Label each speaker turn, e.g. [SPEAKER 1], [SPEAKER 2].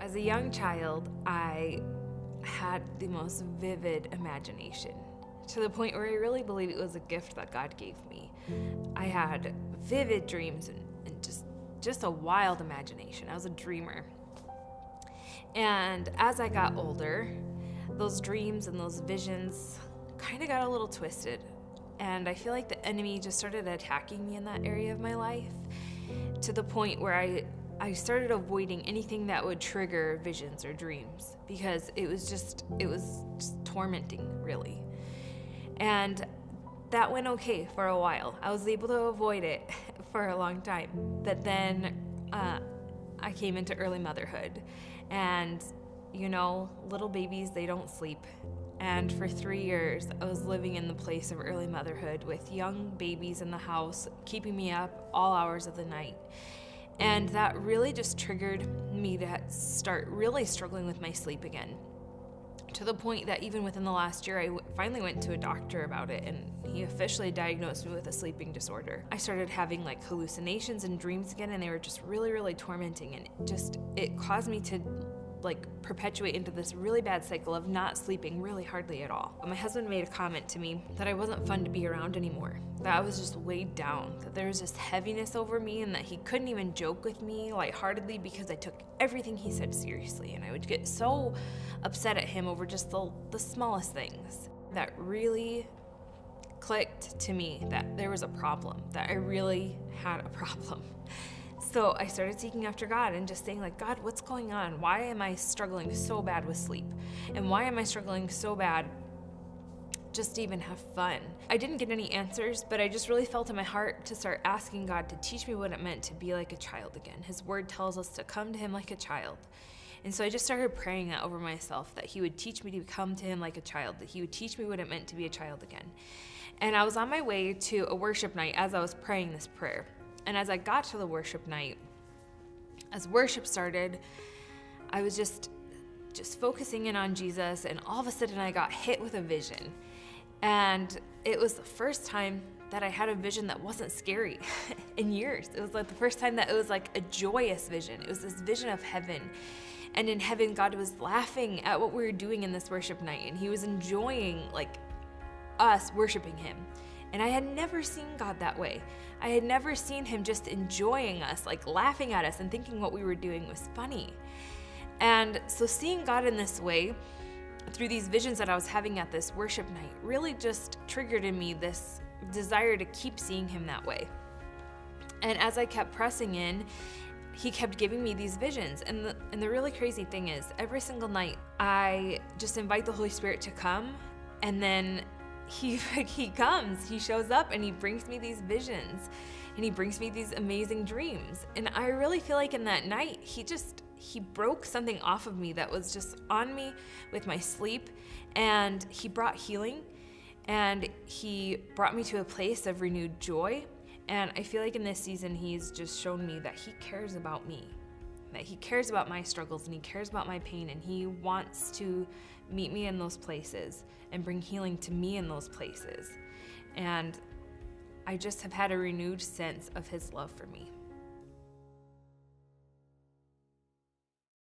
[SPEAKER 1] As a young child, I had the most vivid imagination, to the point where I really believe it was a gift that God gave me. I had vivid dreams and just a wild imagination. I was a dreamer. And as I got older, those dreams and those visions kind of got a little twisted. And I feel like the enemy just started attacking me in that area of my life, to the point where I started avoiding anything that would trigger visions or dreams, because it was just tormenting, really. And that went okay for a while. I was able to avoid it for a long time. But then I came into early motherhood. And, little babies, they don't sleep. And for 3 years, I was living in the place of early motherhood with young babies in the house, keeping me up all hours of the night. And that really just triggered me to start really struggling with my sleep again, to the point that even within the last year, I finally went to a doctor about it, and he officially diagnosed me with a sleeping disorder. I started having hallucinations and dreams again, and they were just really, really tormenting, and it caused me to perpetuate into this really bad cycle of not sleeping really hardly at all. My husband made a comment to me that I wasn't fun to be around anymore, that I was just weighed down, that there was this heaviness over me, and that he couldn't even joke with me lightheartedly because I took everything he said seriously, and I would get so upset at him over just the smallest things. That really clicked to me that there was a problem, that I really had a problem. So I started seeking after God and just saying, God, what's going on? Why am I struggling so bad with sleep? And why am I struggling so bad just to even have fun? I didn't get any answers, but I just really felt in my heart to start asking God to teach me what it meant to be like a child again. His word tells us to come to him like a child. And so I just started praying that over myself, that he would teach me to come to him like a child, that he would teach me what it meant to be a child again. And I was on my way to a worship night as I was praying this prayer. And as I got to the worship night, as worship started, I was just focusing in on Jesus, and all of a sudden I got hit with a vision. And it was the first time that I had a vision that wasn't scary in years. It was the first time that it was a joyous vision. It was this vision of heaven. And in heaven, God was laughing at what we were doing in this worship night, and he was enjoying us worshiping him. And I had never seen God that way. I had never seen him just enjoying us, laughing at us and thinking what we were doing was funny. And so seeing God in this way, through these visions that I was having at this worship night, really just triggered in me this desire to keep seeing him that way. And as I kept pressing in, he kept giving me these visions. And the really crazy thing is, every single night, I just invite the Holy Spirit to come, and then he comes, he shows up, and he brings me these visions, and he brings me these amazing dreams. And I really feel like in that night, he broke something off of me that was just on me with my sleep, and he brought healing, and he brought me to a place of renewed joy. And I feel like in this season, he's just shown me that he cares about me, that he cares about my struggles, and he cares about my pain, and he wants to meet me in those places and bring healing to me in those places. And I just have had a renewed sense of his love for me.